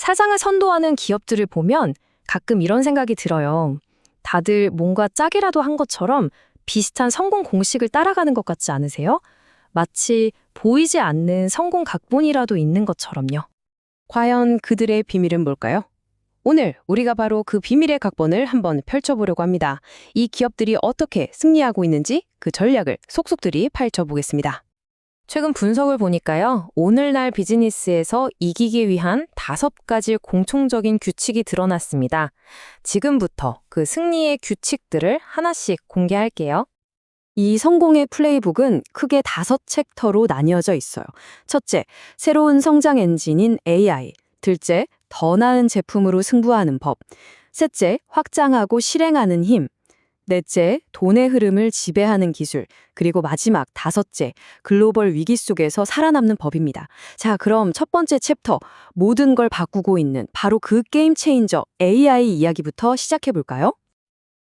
사상을 선도하는 기업들을 보면 가끔 이런 생각이 들어요. 다들 뭔가 짝이라도 한 것처럼 비슷한 성공 공식을 따라가는 것 같지 않으세요? 마치 보이지 않는 성공 각본이라도 있는 것처럼요. 과연 그들의 비밀은 뭘까요? 오늘 우리가 바로 그 비밀의 각본을 한번 펼쳐보려고 합니다. 이 기업들이 어떻게 승리하고 있는지 그 전략을 속속들이 파헤쳐보겠습니다. 최근 분석을 보니까요, 오늘날 비즈니스에서 이기기 위한 5가지 공통적인 규칙이 드러났습니다. 지금부터 그 승리의 규칙들을 하나씩 공개할게요. 이 성공의 플레이북은 크게 5챕터로 나뉘어져 있어요. 첫째, 새로운 성장 엔진인 AI. 둘째, 더 나은 제품으로 승부하는 법. 셋째, 확장하고 실행하는 힘. 넷째, 돈의 흐름을 지배하는 기술. 그리고 마지막 5째, 글로벌 위기 속에서 살아남는 법입니다. 자, 그럼 첫 번째 챕터, 모든 걸 바꾸고 있는 바로 그 게임 체인저 AI 이야기부터 시작해 볼까요?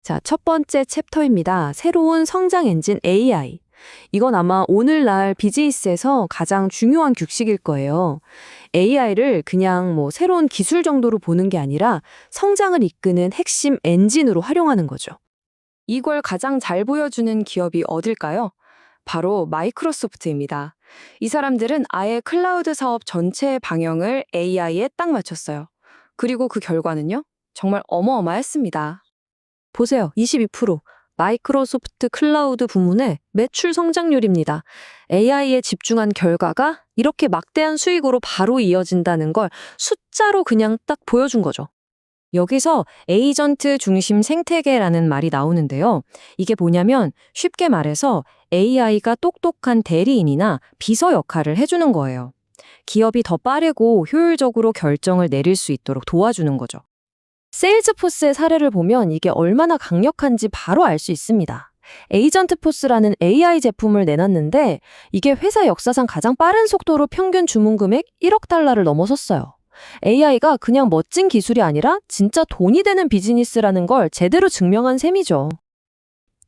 자, 첫 번째 챕터입니다. 새로운 성장 엔진 AI. 이건 아마 오늘날 비즈니스에서 가장 중요한 규칙일 거예요. AI를 그냥 새로운 기술 정도로 보는 게 아니라 성장을 이끄는 핵심 엔진으로 활용하는 거죠. 이걸 가장 잘 보여주는 기업이 어딜까요? 바로 마이크로소프트입니다. 이 사람들은 아예 클라우드 사업 전체의 방향을 AI에 딱 맞췄어요. 그리고 그 결과는요? 정말 어마어마했습니다. 보세요. 22%. 마이크로소프트 클라우드 부문의 매출 성장률입니다. AI에 집중한 결과가 이렇게 막대한 수익으로 바로 이어진다는 걸 숫자로 그냥 딱 보여준 거죠. 여기서 에이전트 중심 생태계라는 말이 나오는데요. 이게 뭐냐면 쉽게 말해서 AI가 똑똑한 대리인이나 비서 역할을 해주는 거예요. 기업이 더 빠르고 효율적으로 결정을 내릴 수 있도록 도와주는 거죠. 세일즈포스의 사례를 보면 이게 얼마나 강력한지 바로 알 수 있습니다. 에이전트포스라는 AI 제품을 내놨는데 이게 회사 역사상 가장 빠른 속도로 평균 주문 금액 1억 달러를 넘어섰어요. AI가 그냥 멋진 기술이 아니라 진짜 돈이 되는 비즈니스라는 걸 제대로 증명한 셈이죠.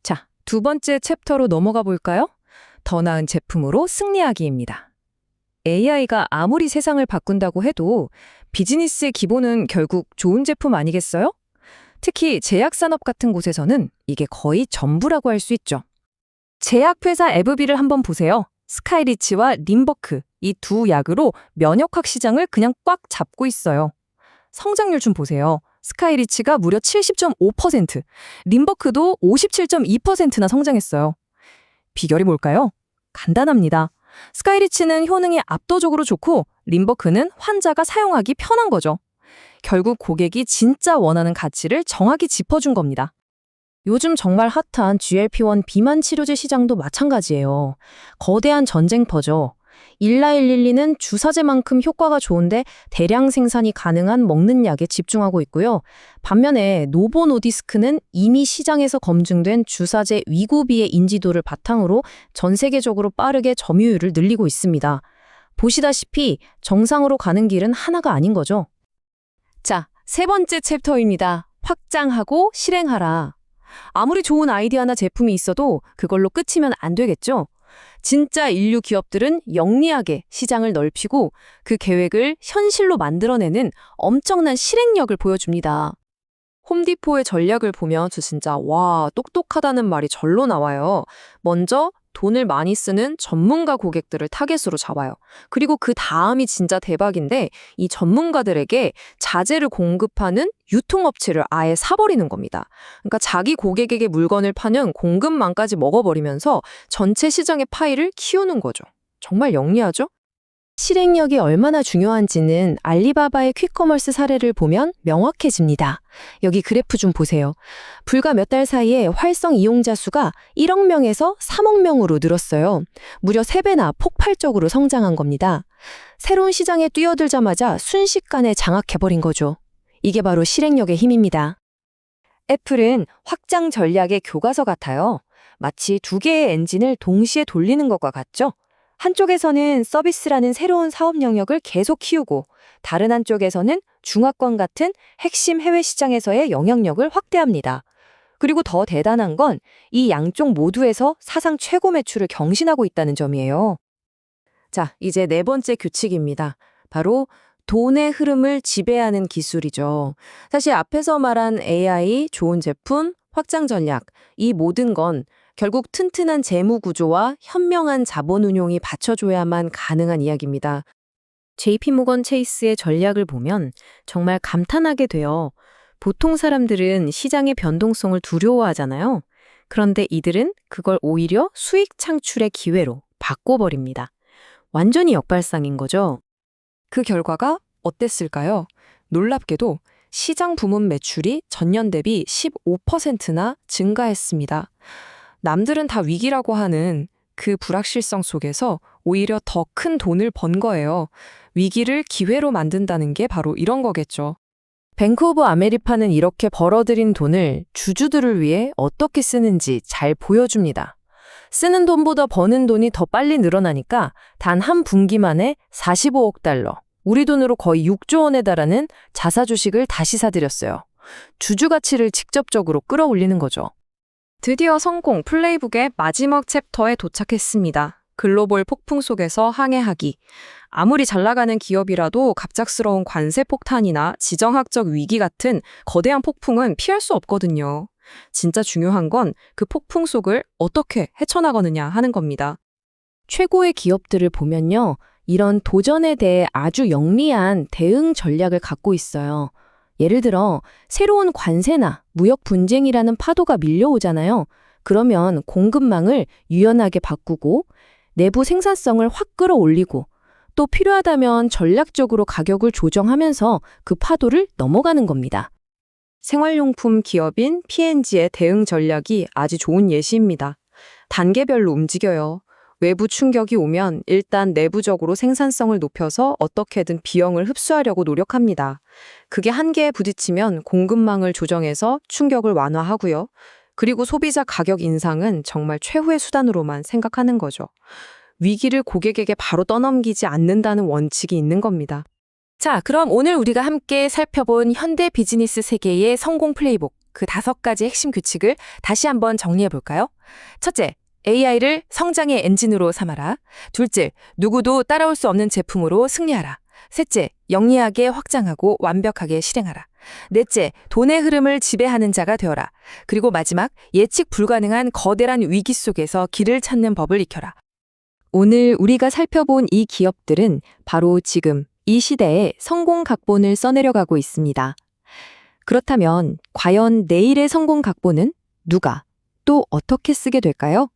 자, 두 번째 챕터로 넘어가 볼까요? 더 나은 제품으로 승리하기입니다. AI가 아무리 세상을 바꾼다고 해도 비즈니스의 기본은 결국 좋은 제품 아니겠어요? 특히 제약산업 같은 곳에서는 이게 거의 전부라고 할 수 있죠. 제약회사 에브비를 한번 보세요. 스카이리치와 림버크, 이 두 약으로 면역학 시장을 그냥 꽉 잡고 있어요. 성장률 좀 보세요. 스카이리치가 무려 70.5%, 림버크도 57.2%나 성장했어요. 비결이 뭘까요? 간단합니다. 스카이리치는 효능이 압도적으로 좋고 림버크는 환자가 사용하기 편한 거죠. 결국 고객이 진짜 원하는 가치를 정확히 짚어준 겁니다. 요즘 정말 핫한 GLP-1 비만 치료제 시장도 마찬가지예요. 거대한 전쟁터죠. 일라일릴리는 주사제만큼 효과가 좋은데 대량 생산이 가능한 먹는 약에 집중하고 있고요. 반면에 노보노디스크는 이미 시장에서 검증된 주사제 위고비의 인지도를 바탕으로 전 세계적으로 빠르게 점유율을 늘리고 있습니다. 보시다시피 정상으로 가는 길은 하나가 아닌 거죠. 자, 세 번째 챕터입니다. 확장하고 실행하라. 아무리 좋은 아이디어나 제품이 있어도 그걸로 끝이면 안 되겠죠? 진짜 인류 기업들은 영리하게 시장을 넓히고 그 계획을 현실로 만들어내는 엄청난 실행력을 보여줍니다. 홈디포의 전략을 보면 진짜 와, 똑똑하다는 말이 절로 나와요. 먼저 돈을 많이 쓰는 전문가 고객들을 타겟으로 잡아요. 그리고 그 다음이 진짜 대박인데 이 전문가들에게 자재를 공급하는 유통업체를 아예 사버리는 겁니다. 그러니까 자기 고객에게 물건을 파는 공급망까지 먹어버리면서 전체 시장의 파이를 키우는 거죠. 정말 영리하죠? 실행력이 얼마나 중요한지는 알리바바의 퀵커머스 사례를 보면 명확해집니다. 여기 그래프 좀 보세요. 불과 몇 달 사이에 활성 이용자 수가 1억 명에서 3억 명으로 늘었어요. 무려 3배나 폭발적으로 성장한 겁니다. 새로운 시장에 뛰어들자마자 순식간에 장악해버린 거죠. 이게 바로 실행력의 힘입니다. 애플은 확장 전략의 교과서 같아요. 마치 두 개의 엔진을 동시에 돌리는 것과 같죠? 한쪽에서는 서비스라는 새로운 사업 영역을 계속 키우고 다른 한쪽에서는 중화권 같은 핵심 해외 시장에서의 영향력을 확대합니다. 그리고 더 대단한 건 이 양쪽 모두에서 사상 최고 매출을 경신하고 있다는 점이에요. 자, 이제 네 번째 규칙입니다. 바로 돈의 흐름을 지배하는 기술이죠. 사실 앞에서 말한 AI, 좋은 제품, 확장 전략, 이 모든 건 결국 튼튼한 재무 구조와 현명한 자본 운용이 받쳐줘야만 가능한 이야기입니다. JP모건 체이스의 전략을 보면 정말 감탄하게 돼요. 보통 사람들은 시장의 변동성을 두려워하잖아요. 그런데 이들은 그걸 오히려 수익 창출의 기회로 바꿔버립니다. 완전히 역발상인 거죠. 그 결과가 어땠을까요? 놀랍게도 시장 부문 매출이 전년 대비 15%나 증가했습니다. 남들은 다 위기라고 하는 그 불확실성 속에서 오히려 더 큰 돈을 번 거예요. 위기를 기회로 만든다는 게 바로 이런 거겠죠. 뱅크 오브 아메리카는 이렇게 벌어들인 돈을 주주들을 위해 어떻게 쓰는지 잘 보여줍니다. 쓰는 돈보다 버는 돈이 더 빨리 늘어나니까 단 한 분기 만에 45억 달러, 우리 돈으로 거의 6조 원에 달하는 자사 주식을 다시 사들였어요. 주주 가치를 직접적으로 끌어올리는 거죠. 드디어 성공 플레이북의 마지막 챕터에 도착했습니다. 글로벌 폭풍 속에서 항해하기. 아무리 잘 나가는 기업이라도 갑작스러운 관세 폭탄이나 지정학적 위기 같은 거대한 폭풍은 피할 수 없거든요. 진짜 중요한 건 그 폭풍 속을 어떻게 헤쳐나가느냐 하는 겁니다. 최고의 기업들을 보면요, 이런 도전에 대해 아주 영리한 대응 전략을 갖고 있어요. 예를 들어 새로운 관세나 무역 분쟁이라는 파도가 밀려오잖아요. 그러면 공급망을 유연하게 바꾸고 내부 생산성을 확 끌어올리고 또 필요하다면 전략적으로 가격을 조정하면서 그 파도를 넘어가는 겁니다. 생활용품 기업인 P&G의 대응 전략이 아주 좋은 예시입니다. 단계별로 움직여요. 외부 충격이 오면 일단 내부적으로 생산성을 높여서 어떻게든 비용을 흡수하려고 노력합니다. 그게 한계에 부딪히면 공급망을 조정해서 충격을 완화하고요. 그리고 소비자 가격 인상은 정말 최후의 수단으로만 생각하는 거죠. 위기를 고객에게 바로 떠넘기지 않는다는 원칙이 있는 겁니다. 자, 그럼 오늘 우리가 함께 살펴본 현대 비즈니스 세계의 성공 플레이북 그 5가지 핵심 규칙을 다시 한번 정리해 볼까요? 첫째, AI를 성장의 엔진으로 삼아라. 둘째, 누구도 따라올 수 없는 제품으로 승리하라. 셋째, 영리하게 확장하고 완벽하게 실행하라. 넷째, 돈의 흐름을 지배하는 자가 되어라. 그리고 마지막, 예측 불가능한 거대한 위기 속에서 길을 찾는 법을 익혀라. 오늘 우리가 살펴본 이 기업들은 바로 지금 이 시대에 성공 각본을 써내려가고 있습니다. 그렇다면 과연 내일의 성공 각본은 누가 또 어떻게 쓰게 될까요?